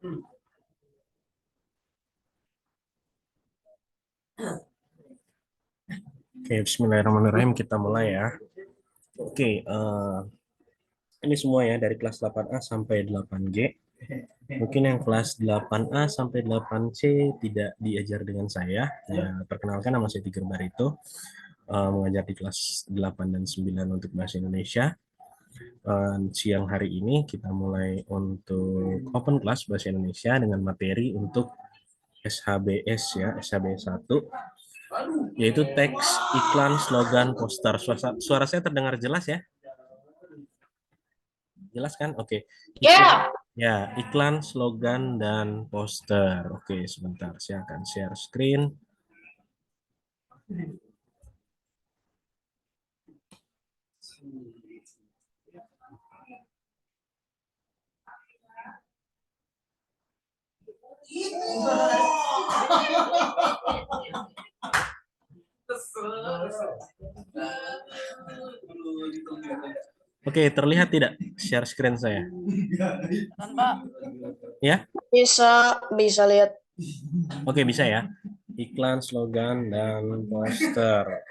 Oke, bismillahirrahmanirrahim. Kita mulai ya. Oke, ini semua ya dari kelas 8A sampai 8G. Mungkin yang kelas 8A sampai 8C tidak diajar dengan saya. Ya, perkenalkan, nama saya Tigger Barito. Mengajar di kelas 8 dan 9 untuk bahasa Indonesia. Siang hari ini kita mulai untuk open class bahasa Indonesia dengan materi untuk SHBS ya, SHBS 1, yaitu teks, iklan, slogan, poster. Suara saya terdengar jelas ya? Jelas kan? Oke. Iklan, ya, iklan, slogan, dan poster. Oke, sebentar. Saya akan share screen. Oke, terlihat tidak share screen saya? Ya? Bisa lihat. Oke, bisa ya. Iklan, slogan, dan poster.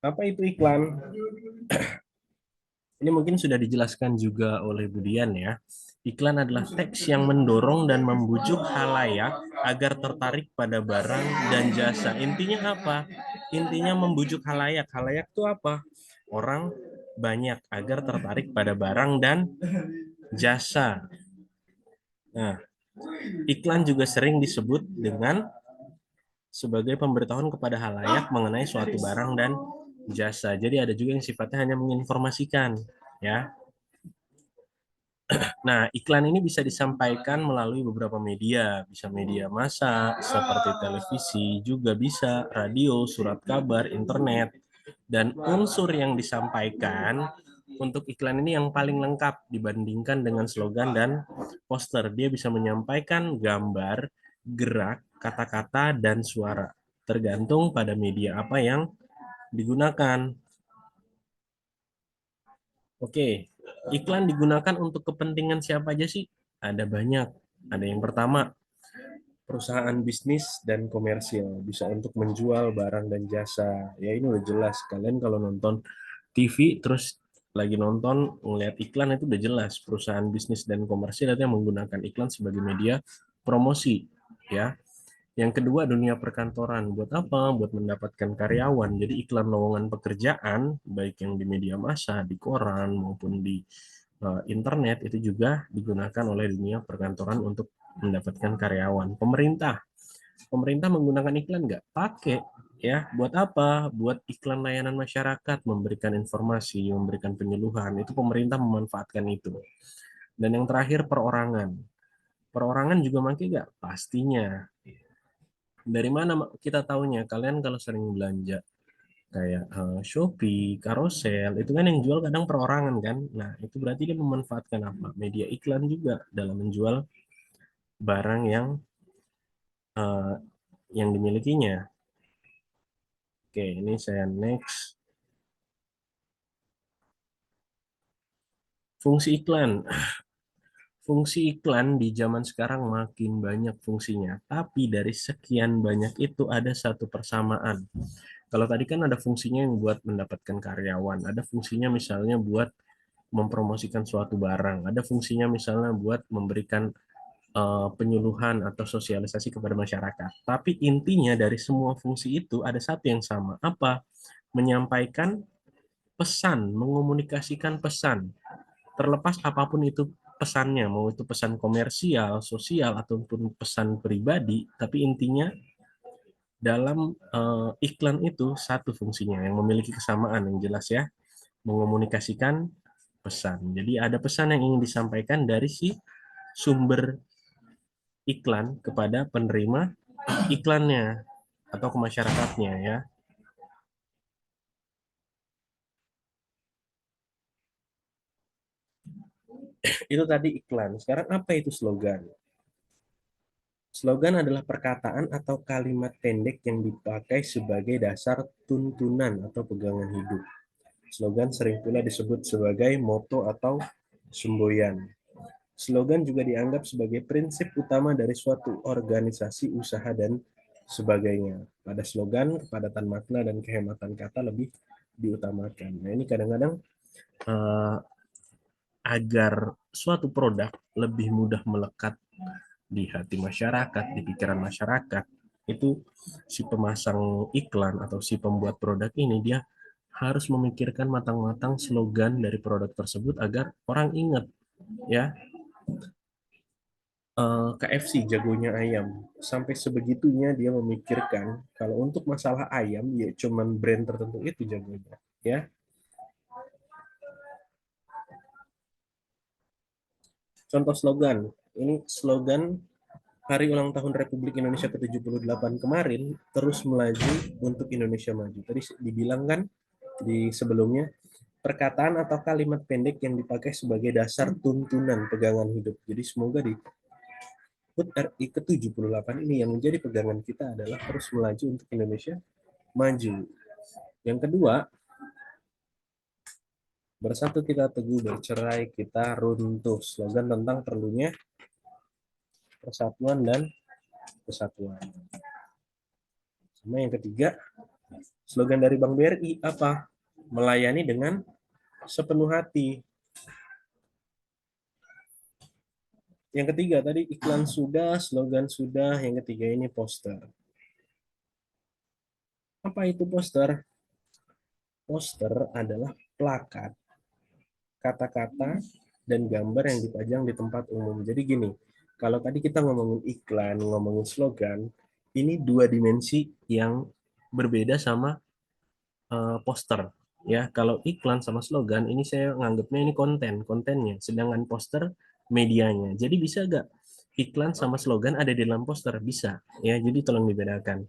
Apa itu iklan? Ini mungkin sudah dijelaskan juga oleh Budian ya. Iklan adalah teks yang mendorong dan membujuk halayak agar tertarik pada barang dan jasa. Intinya apa? Intinya membujuk halayak. Halayak itu apa? Orang banyak agar tertarik pada barang dan jasa. Nah, iklan juga sering disebut dengan sebagai pemberitahuan kepada halayak mengenai suatu barang dan jasa. Jadi ada juga yang sifatnya hanya menginformasikan, ya. Nah, iklan ini bisa disampaikan melalui beberapa media, bisa media massa seperti televisi, juga bisa radio, surat kabar, internet, dan unsur yang disampaikan untuk iklan ini yang paling lengkap dibandingkan dengan slogan dan poster. Dia bisa menyampaikan gambar, gerak, kata-kata, dan suara, tergantung pada media apa yang digunakan. Oke, iklan digunakan untuk kepentingan siapa aja sih? Ada banyak. Ada yang pertama, perusahaan bisnis dan komersil. Bisa untuk menjual barang dan jasa. Ya ini udah jelas. Kalian kalau nonton TV terus lagi nonton ngeliat iklan itu udah jelas. Perusahaan bisnis dan komersil itu yang menggunakan iklan sebagai media promosi. Ya, yang kedua, dunia perkantoran. Buat apa? Buat mendapatkan karyawan. Jadi iklan lowongan pekerjaan, baik yang di media massa, di koran, maupun di internet, itu juga digunakan oleh dunia perkantoran untuk mendapatkan karyawan. Pemerintah. Pemerintah menggunakan iklan nggak? Pakai. Ya, buat apa? Buat iklan layanan masyarakat, memberikan informasi, memberikan penyuluhan. Itu pemerintah memanfaatkan itu. Dan yang terakhir, perorangan. Perorangan juga pakai nggak? Pastinya. Dari mana kita tahunya? Kalian kalau sering belanja kayak Shopee, Carousel, itu kan yang jual kadang perorangan kan? Nah, itu berarti dia memanfaatkan apa? Media iklan juga dalam menjual barang uh, yang dimilikinya. Oke, ini saya next. Fungsi iklan. Fungsi iklan di zaman sekarang makin banyak fungsinya, tapi dari sekian banyak itu ada satu persamaan. Kalau tadi kan ada fungsinya yang buat mendapatkan karyawan, ada fungsinya misalnya buat mempromosikan suatu barang, ada fungsinya misalnya buat memberikan penyuluhan atau sosialisasi kepada masyarakat. Tapi intinya dari semua fungsi itu ada satu yang sama. Apa? Menyampaikan pesan, mengomunikasikan pesan. Terlepas apapun itu pesannya, mau itu pesan komersial, sosial, ataupun pesan pribadi, tapi intinya dalam iklan itu satu fungsinya yang memiliki kesamaan yang jelas ya, mengomunikasikan pesan. Jadi ada pesan yang ingin disampaikan dari si sumber iklan kepada penerima iklannya atau ke masyarakatnya ya. Itu tadi iklan. Sekarang apa itu slogan? Slogan adalah perkataan atau kalimat pendek yang dipakai sebagai dasar tuntunan atau pegangan hidup. Slogan sering pula disebut sebagai moto atau semboyan. Slogan juga dianggap sebagai prinsip utama dari suatu organisasi, usaha, dan sebagainya. Pada slogan, kepadatan makna dan kehematan kata lebih diutamakan. Nah, ini kadang-kadang eh, agar suatu produk lebih mudah melekat di hati masyarakat, di pikiran masyarakat, itu si pemasang iklan atau si pembuat produk ini dia harus memikirkan matang-matang slogan dari produk tersebut agar orang ingat, ya. KFC jagonya ayam sampai sebegitunya dia memikirkan kalau untuk masalah ayam ya cuman brand tertentu itu jagonya, ya. Contoh slogan, ini slogan hari ulang tahun Republik Indonesia ke-78 kemarin, terus melaju untuk Indonesia maju. Tadi dibilang kan di sebelumnya, perkataan atau kalimat pendek yang dipakai sebagai dasar tuntunan pegangan hidup. Jadi semoga di HUT RI ke-78 ini yang menjadi pegangan kita adalah terus melaju untuk Indonesia maju. Yang kedua, bersatu kita teguh, bercerai kita runtuh. Slogan tentang perlunya persatuan dan kesatuan. Sama yang ketiga, slogan dari Bank BRI apa? Melayani dengan sepenuh hati. Yang ketiga tadi iklan sudah, slogan sudah, yang ketiga ini poster. Apa itu poster? Poster adalah plakat, kata-kata, dan gambar yang dipajang di tempat umum. Jadi gini, kalau tadi kita ngomongin iklan, ngomongin slogan, ini dua dimensi yang berbeda sama poster. Ya, kalau iklan sama slogan ini saya nganggapnya ini kontennya, sedangkan poster medianya. Jadi bisa gak iklan sama slogan ada di dalam poster? Bisa. Ya, jadi tolong dibedakan.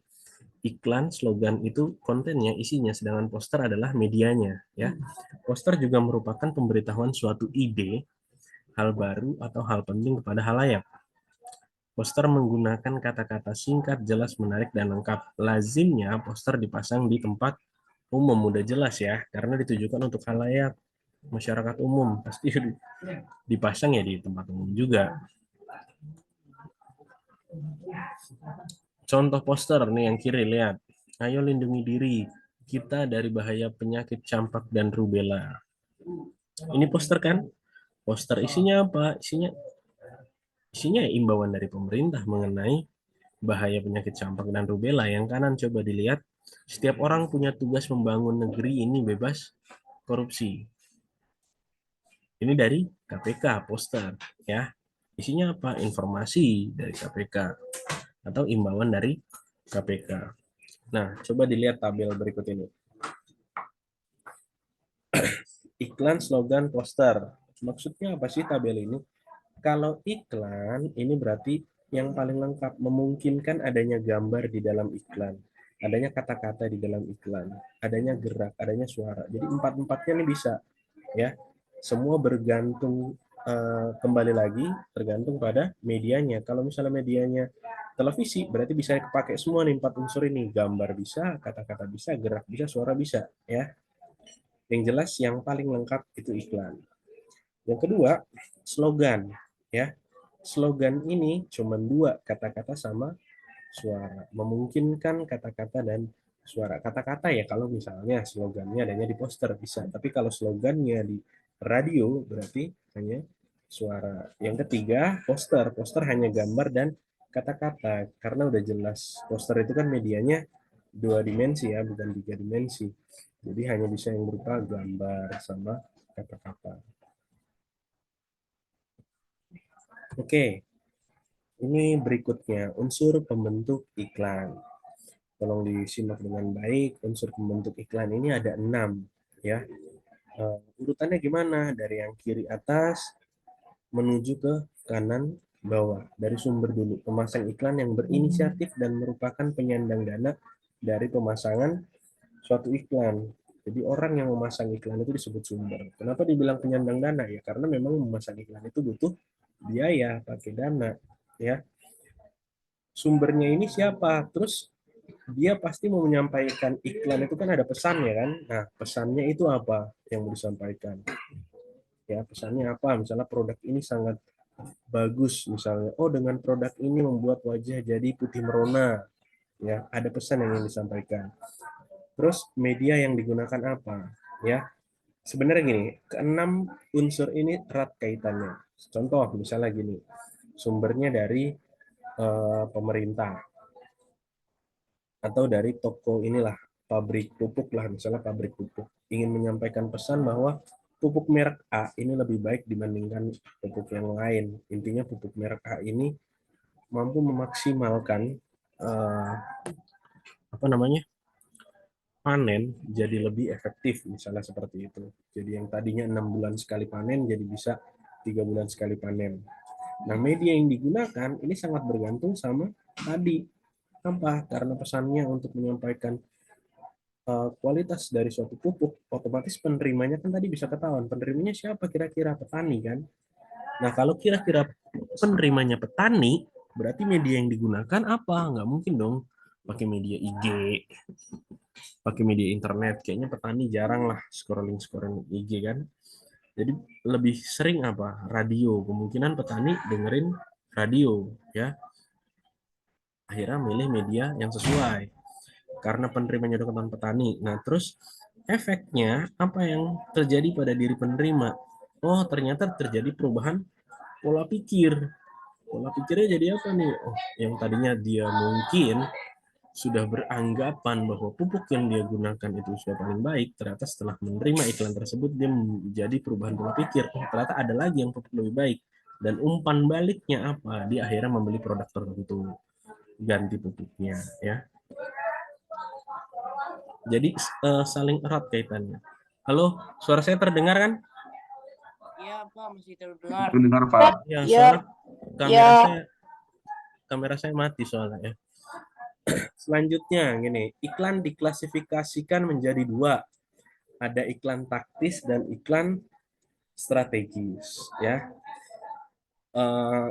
Iklan, slogan itu kontennya, isinya, sedangkan poster adalah medianya. Ya, poster juga merupakan pemberitahuan suatu ide, hal baru atau hal penting kepada halayak. Poster menggunakan kata-kata singkat, jelas, menarik, dan lengkap. Lazimnya poster dipasang di tempat umum, udah jelas ya, karena ditujukan untuk halayak masyarakat umum, pasti dipasang ya di tempat umum juga. Contoh poster nih yang kiri, lihat. Ayo lindungi diri kita dari bahaya penyakit campak dan rubella. Ini poster kan? Poster isinya apa? Isinya imbauan dari pemerintah mengenai bahaya penyakit campak dan rubella. Yang kanan coba dilihat, setiap orang punya tugas membangun negeri ini bebas korupsi. Ini dari KPK poster, ya. Isinya apa? Informasi dari KPK atau imbauan dari KPK. Nah, coba dilihat tabel berikut ini. Iklan, slogan, poster. Maksudnya apa sih tabel ini? Kalau iklan, ini berarti yang paling lengkap, memungkinkan adanya gambar di dalam iklan, adanya kata-kata di dalam iklan, adanya gerak, adanya suara. Jadi empat-empatnya ini bisa, ya. Semua bergantung, kembali lagi tergantung pada medianya. Kalau misalnya medianya televisi, berarti bisa dipakai semua nih empat unsur ini, gambar bisa, kata-kata bisa, gerak bisa, suara bisa, ya. Yang jelas yang paling lengkap itu iklan. Yang kedua, slogan, ya. Slogan ini cuma dua, kata-kata sama suara. Memungkinkan kata-kata dan suara. Kata-kata ya kalau misalnya slogannya adanya di poster bisa, tapi kalau slogannya di radio berarti hanya suara. Yang ketiga, poster. Poster hanya gambar dan kata-kata karena udah jelas poster itu kan medianya dua dimensi ya, bukan tiga dimensi. Jadi hanya bisa yang berupa gambar sama kata-kata. Oke, ini berikutnya unsur pembentuk iklan. Tolong disimak dengan baik. Unsur pembentuk iklan ini ada 6, ya. Urutannya gimana? Dari yang kiri atas menuju ke kanan bawah. Dari sumber dulu. Pemasang iklan yang berinisiatif dan merupakan penyandang dana dari pemasangan suatu iklan. Jadi orang yang memasang iklan itu disebut sumber. Kenapa dibilang penyandang dana? Ya karena memang memasang iklan itu butuh biaya, pakai dana, ya. Sumbernya ini siapa? Terus dia pasti mau menyampaikan iklan itu kan ada pesannya kan. Nah, pesannya itu apa yang mau disampaikan? Ya, pesannya apa? Misalnya produk ini sangat bagus misalnya, oh dengan produk ini membuat wajah jadi putih merona, ya ada pesan yang ingin disampaikan. Terus media yang digunakan apa, ya sebenarnya gini, keenam unsur ini erat kaitannya. Contoh misalnya gini, sumbernya dari pemerintah atau dari toko inilah, pabrik pupuk lah, misalnya pabrik pupuk ingin menyampaikan pesan bahwa pupuk merek A ini lebih baik dibandingkan pupuk yang lain. Intinya pupuk merek A ini mampu memaksimalkan eh, apa namanya, panen jadi lebih efektif, misalnya seperti itu. Jadi yang tadinya 6 bulan sekali panen jadi bisa 3 bulan sekali panen. Nah, media yang digunakan ini sangat bergantung sama tadi apa, karena pesannya untuk menyampaikan kualitas dari suatu pupuk, otomatis penerimanya kan tadi bisa ketahuan penerimanya siapa, kira-kira petani kan. Nah, kalau kira-kira penerimanya petani, berarti media yang digunakan apa? Nggak mungkin dong pakai media IG, pakai media internet. Kayaknya petani jarang lah scrolling-scrolling IG kan. Jadi lebih sering apa? Radio. Kemungkinan petani dengerin radio, ya. Akhirnya milih media yang sesuai karena penerimanya udah ketahuan petani. Nah, terus efeknya apa yang terjadi pada diri penerima? Oh, ternyata terjadi perubahan pola pikir. Pola pikirnya jadi apa nih? Oh, yang tadinya dia mungkin sudah beranggapan bahwa pupuk yang dia gunakan itu sudah paling baik, ternyata setelah menerima iklan tersebut dia menjadi perubahan pola pikir. Oh, ternyata ada lagi yang pupuk lebih baik. Dan umpan baliknya apa? Dia akhirnya membeli produk tertentu, ganti pupuknya, ya. Jadi saling erat kaitannya. Halo, suara saya terdengar kan? Iya, Pak, masih terdengar. Dengar, Pak. Ya, Ya, soalnya kamera ya. saya kamera saya mati soalnya ya. Selanjutnya gini, iklan diklasifikasikan menjadi dua. Ada iklan taktis dan iklan strategis, ya. Eh,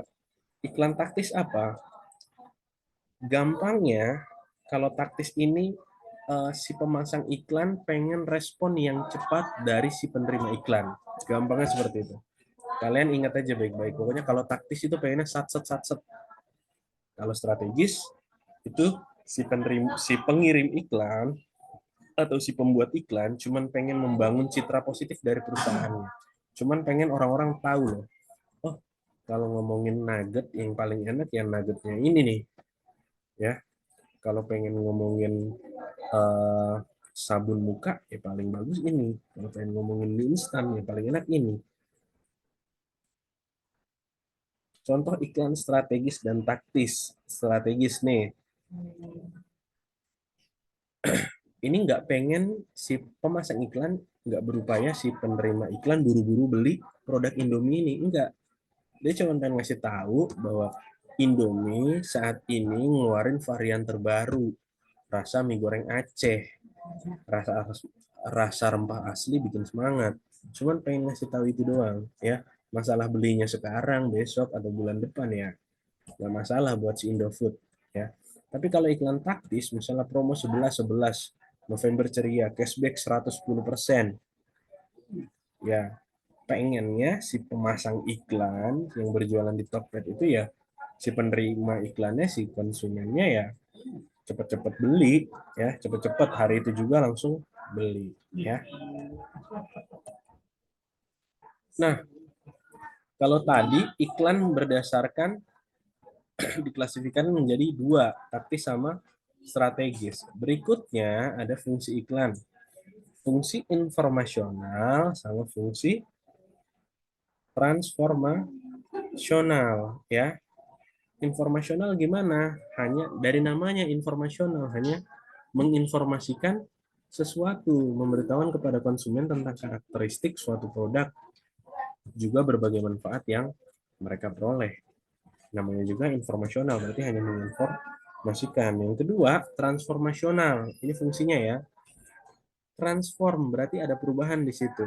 iklan taktis apa? Gampangnya, kalau taktis ini si pemasang iklan pengen respon yang cepat dari si penerima iklan. Gampangnya seperti itu. Kalian ingat aja baik-baik. Pokoknya kalau taktis itu pengennya sat-set. Kalau strategis itu si pengirim iklan atau si pembuat iklan cuman pengen membangun citra positif dari perusahaannya. Cuman pengen orang-orang tahu loh. Oh, kalau ngomongin nugget yang paling enak ya nuggetnya ini nih. Ya, kalau pengen ngomongin uh, sabun muka ya paling bagus ini. Kalau pengen ngomongin mie instan ya paling enak ini. Contoh iklan strategis dan taktis. Strategis nih. Ini nggak pengen si pemasang iklan nggak berupaya si penerima iklan buru-buru beli produk Indomie ini. Enggak. Dia cuma pengen ngasih tahu bahwa Indomie saat ini ngeluarin varian terbaru. Rasa mie goreng Aceh. Rasa rasa rempah asli bikin semangat. Cuman pengen ngasih tahu itu doang, ya. Masalah belinya sekarang, besok atau bulan depan ya nggak masalah buat si Indofood, ya. Tapi kalau iklan taktis, misalnya promo 11-11 November ceria, cashback 110%, ya pengennya si pemasang iklan yang berjualan di Tokped itu ya si penerima iklannya, si konsumennya ya cepet-cepet beli, ya cepet-cepet hari itu juga langsung beli, ya. Nah, kalau tadi iklan berdasarkan diklasifikasikan menjadi dua, taktis sama strategis. Berikutnya ada fungsi iklan. Fungsi informasional sama fungsi transformasional, ya. Informasional gimana? Hanya dari namanya informasional, hanya menginformasikan sesuatu, memberitahuan kepada konsumen tentang karakteristik suatu produk, juga berbagai manfaat yang mereka peroleh. Namanya juga informasional, berarti hanya menginformasikan. Yang kedua, transformasional. Ini fungsinya ya. Transform berarti ada perubahan di situ.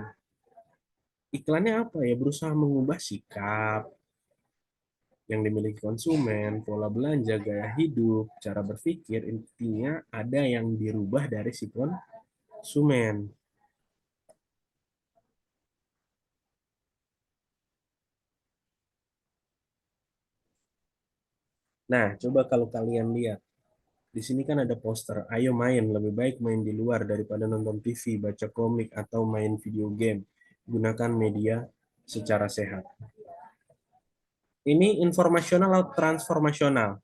Iklannya apa ya? Berusaha mengubah sikap yang dimiliki konsumen, pola belanja, gaya hidup, cara berpikir, intinya ada yang dirubah dari si konsumen. Nah, coba kalau kalian lihat, di sini kan ada poster, ayo main, lebih baik main di luar daripada nonton TV, baca komik, atau main video game. Gunakan media secara sehat. Ini informasional atau transformasional?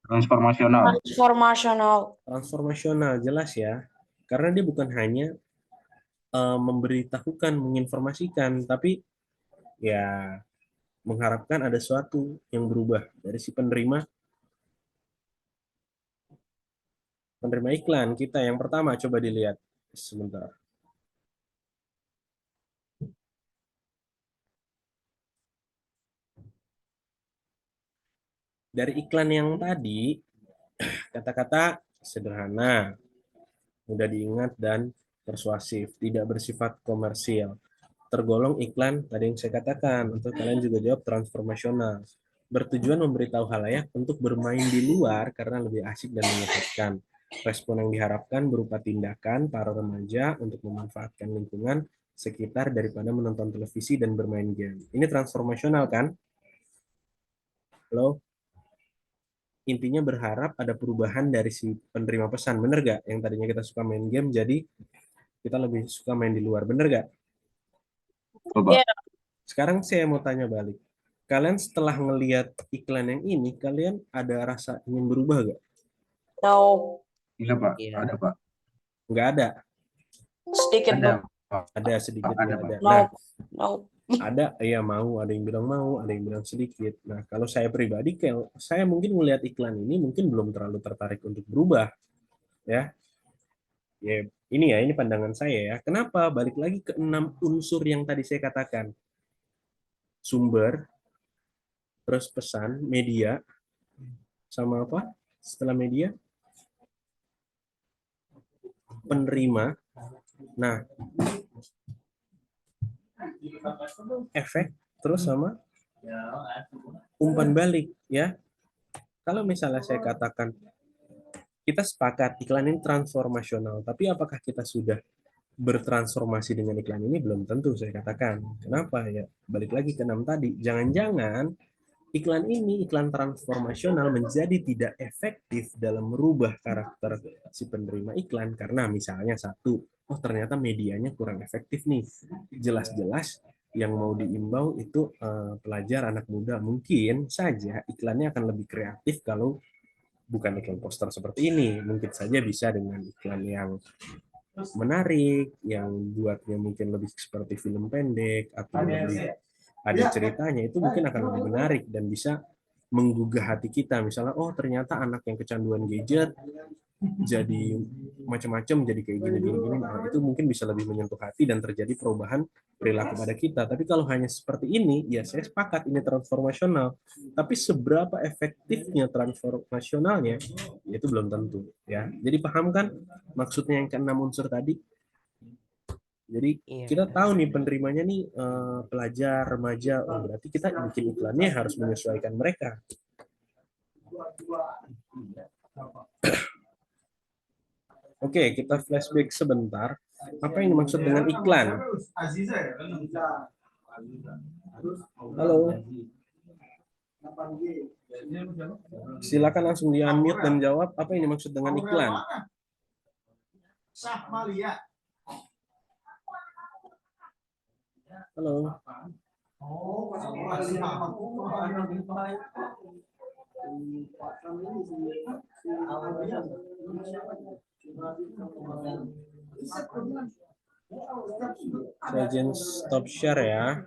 Transformasional. Transformasional. Transformasional, jelas ya. Karena dia bukan hanya memberitahukan, menginformasikan, tapi ya mengharapkan ada sesuatu yang berubah dari si penerima iklan kita. Yang pertama, coba dilihat sebentar. Dari iklan yang tadi, kata-kata sederhana, mudah diingat, dan persuasif, tidak bersifat komersial. Tergolong iklan tadi yang saya katakan, untuk kalian juga jawab transformasional. Bertujuan memberitahu halayak untuk bermain di luar karena lebih asik dan menyehatkan. Respon yang diharapkan berupa tindakan para remaja untuk memanfaatkan lingkungan sekitar daripada menonton televisi dan bermain game. Ini transformasional kan? Halo? Intinya berharap ada perubahan dari si penerima pesan, bener gak? Yang tadinya kita suka main game, jadi kita lebih suka main di luar, bener gak? Coba. Iya. Sekarang saya mau tanya balik. Kalian setelah ngelihat iklan yang ini, kalian ada rasa ingin berubah gak? No. Iya, Pak. Iya. Ada, Pak. Nggak ada. Sedikit, Ada, Bang. Pak. Ada sedikit, Ada, nggak Pak. ada. No. Nah, No. ada, ya mau, ada yang bilang mau, ada yang bilang sedikit. Nah, kalau saya pribadi, kayak saya mungkin melihat iklan ini mungkin belum terlalu tertarik untuk berubah, ya. Ya, ini pandangan saya ya. Kenapa? Balik lagi ke 6 unsur yang tadi saya katakan. Sumber, terus pesan, media, sama apa? Setelah media, penerima. Nah, efek, terus sama umpan balik, ya. Kalau misalnya saya katakan kita sepakat iklan ini transformasional, tapi apakah kita sudah bertransformasi dengan iklan ini? Belum tentu, saya katakan. Kenapa ya? Balik lagi ke 6 tadi. Jangan-jangan iklan ini, iklan transformasional, menjadi tidak efektif dalam merubah karakter si penerima iklan karena misalnya satu, oh ternyata medianya kurang efektif nih. Jelas-jelas yang mau diimbau itu pelajar, anak muda. Mungkin saja iklannya akan lebih kreatif kalau bukan iklan poster seperti ini. Mungkin saja bisa dengan iklan yang menarik, yang buatnya mungkin lebih seperti film pendek atau lebih ada ceritanya, itu mungkin akan lebih menarik dan bisa menggugah hati kita. Misalnya, oh ternyata anak yang kecanduan gadget jadi macam-macam, jadi kayak gini. Nah, itu mungkin bisa lebih menyentuh hati dan terjadi perubahan perilaku pada kita. Tapi kalau hanya seperti ini, ya saya sepakat ini transformasional. Tapi seberapa efektifnya transformasionalnya, itu belum tentu. Ya, jadi paham kan maksudnya yang keenam unsur tadi? Jadi Iya. kita tahu nih penerimanya nih pelajar, remaja, oh, berarti kita bikin iklannya harus menyesuaikan mereka. Oke, kita flashback sebentar. Apa yang dimaksud dengan iklan? Halo. Silakan langsung di-unmute dan jawab apa yang dimaksud dengan iklan. Halo. Saya izin stop share ya.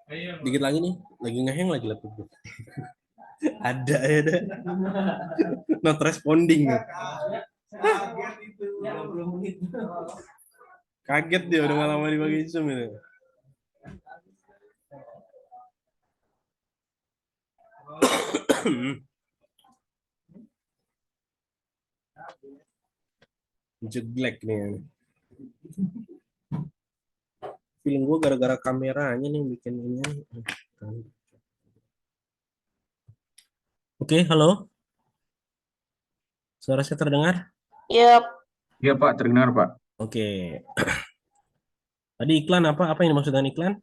Dikit lagi nih, lagi ngeheng lagi laptop gue. Ada ya deh. Not responding. Kaget dia udah gak lama dipakai Zoom ini. Jeglek nih. Feeling gue gara-gara kameranya nih bikin ini. Oke, halo. Suara saya terdengar? Yep. Iya Pak, terdengar Pak. Oke. Tadi iklan apa? Apa yang dimaksud dengan iklan?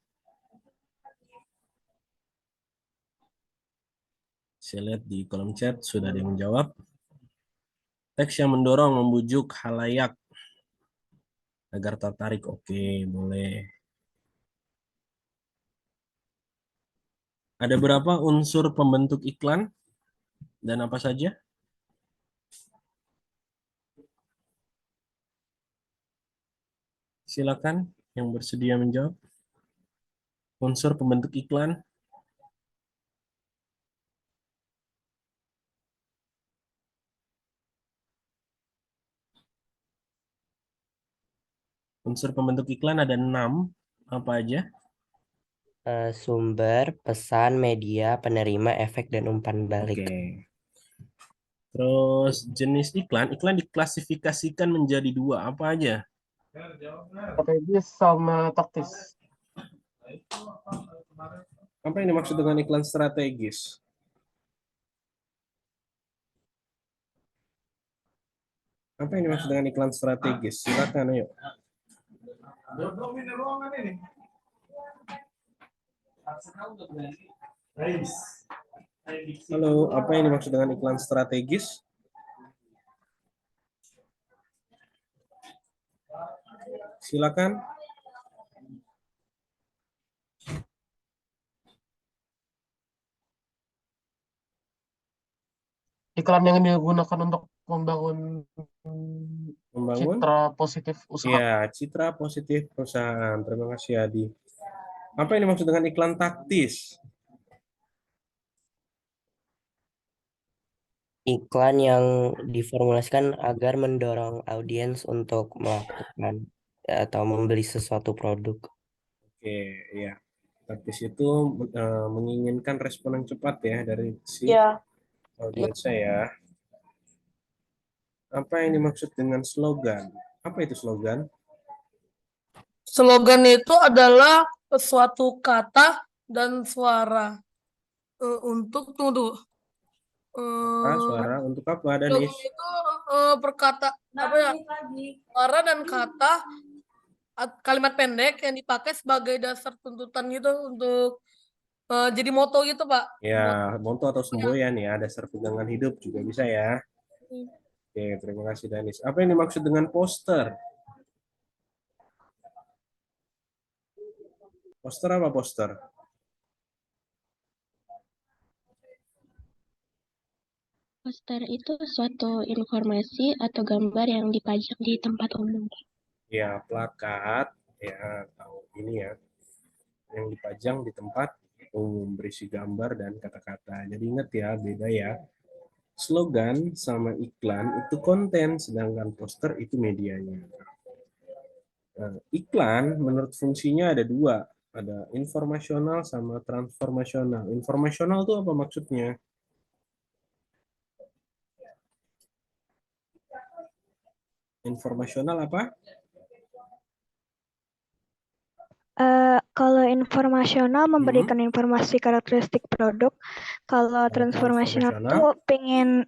Saya lihat di kolom chat sudah ada yang menjawab. Teks yang mendorong, membujuk halayak agar tertarik. Oke, boleh. Ada berapa unsur pembentuk iklan dan apa saja? Silakan yang bersedia menjawab. Unsur pembentuk iklan. Unsur pembentuk iklan ada 6. Apa aja? Sumber, pesan, media, penerima, efek, dan umpan balik. Oke. Terus jenis iklan. Iklan diklasifikasikan menjadi 2. Apa aja? Strategis sama taktis. Apa yang dimaksud dengan iklan strategis? Apa yang dimaksud dengan iklan strategis? Silakan, ayo. Halo, apa yang dimaksud dengan iklan strategis? Silakan. Iklan yang digunakan untuk membangun Membangun? citra positif usaha. Ya, citra positif perusahaan. Terima kasih, Adi. Apa yang dimaksud dengan iklan taktis? Iklan yang diformulasikan agar mendorong audiens untuk melakukan atau membeli sesuatu produk. Oke, ya. Taktis itu menginginkan respon yang cepat ya dari si Yeah. audiens saya. Apa yang dimaksud dengan slogan? Apa itu slogan? Slogan itu adalah suatu kata dan suara untuk tunggu. Suara untuk apa, Slogan Danis? itu perkata apa ya? Suara dan kata kalimat pendek yang dipakai sebagai dasar tuntutan gitu untuk jadi moto gitu, Pak. Ya, moto atau semboyan ya, dasar pegangan hidup juga bisa ya. Oke, terima kasih Danis. Apa yang dimaksud dengan poster? Poster apa poster? Poster itu suatu informasi atau gambar yang dipajang di tempat umum. Ya, plakat ya, atau ini ya, yang dipajang di tempat umum berisi gambar dan kata-kata. Jadi ingat ya, beda ya. Slogan sama iklan itu konten, sedangkan poster itu medianya. Nah, iklan menurut fungsinya ada 2, ada informasional sama transformasional. Informasional itu apa maksudnya? Informasional apa? Kalau informasional memberikan informasi karakteristik produk, kalau transformasional itu pengen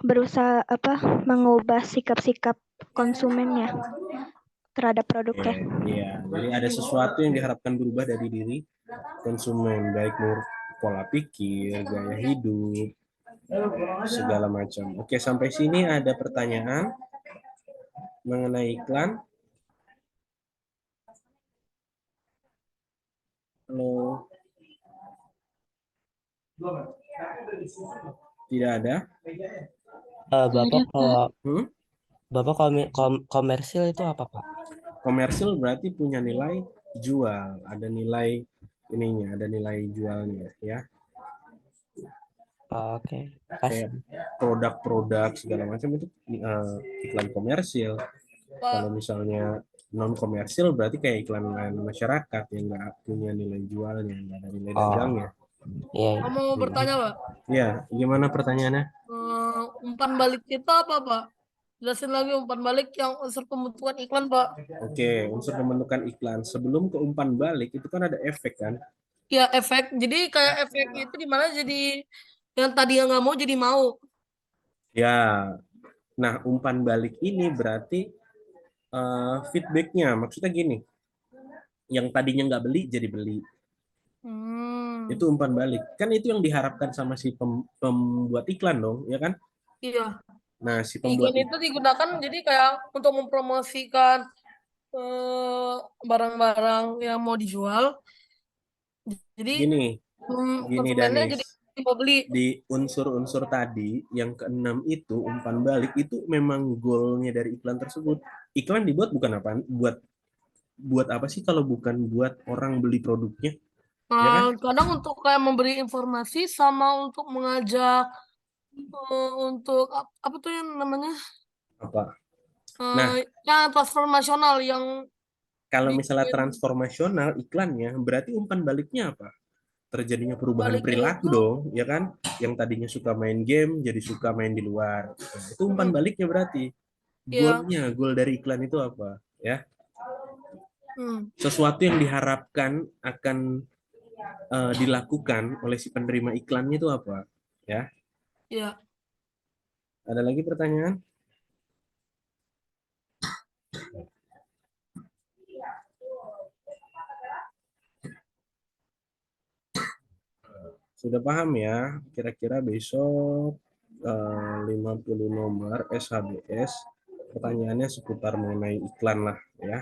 berusaha mengubah sikap-sikap konsumennya terhadap produknya. Iya, jadi ada sesuatu yang diharapkan berubah dari diri konsumen, baik menurut pola pikir, gaya hidup, segala macam. Oke, sampai sini ada pertanyaan mengenai iklan. Halo. Tidak ada? Bapak kalau komersil itu apa, Pak? Komersil berarti punya nilai jual, ada nilai ininya, ada nilai jualnya ya. Oke, Kayak kasih. produk-produk segala macam itu iklan komersil. Pak. Kalau misalnya non komersil berarti kayak iklan masyarakat yang nggak punya nilai jualnya, nggak ada nilai Oh, dagangnya. iya. Kamu mau bertanya, Pak? Ya, gimana pertanyaannya? Umpan balik itu apa, Pak? Jelasin lagi umpan balik yang unsur pembentukan iklan, Pak. Oke, unsur pembentukan iklan. Sebelum ke umpan balik itu kan ada efek kan? Ya, efek. Jadi kayak efek itu di mana jadi yang tadi yang nggak mau jadi mau. Ya, nah umpan balik ini berarti feedbacknya. Maksudnya gini, yang tadinya nggak beli jadi beli. Itu umpan balik. Kan itu yang diharapkan sama si pembuat iklan dong, ya kan? Iya. Nah, si pembuat Iklan itu digunakan jadi kayak untuk mempromosikan barang-barang yang mau dijual. Jadi gini, gini konsumennya Danis. jadi mau beli. Di unsur-unsur tadi yang keenam itu umpan balik itu memang goalnya dari iklan tersebut. Iklan dibuat bukan apa? Buat apa sih kalau bukan buat orang beli produknya? Ya kan? Kadang untuk kayak memberi informasi sama untuk mengajak untuk apa tuh yang namanya Apa? Nah, yang transformasional yang kalau misalnya bikin transformasional iklannya, berarti umpan baliknya apa? Terjadinya perubahan baliknya perilaku itu dong, ya kan? Yang tadinya suka main game jadi suka main di luar. Nah, itu umpan baliknya berarti. ya Goal dari iklan itu apa? Ya, hmm, sesuatu yang diharapkan akan dilakukan oleh si penerima iklannya itu apa? Ya, ya ada lagi pertanyaan? Sudah paham ya? Kira-kira besok 50 nomor SHBS pertanyaannya seputar mengenai iklan lah ya.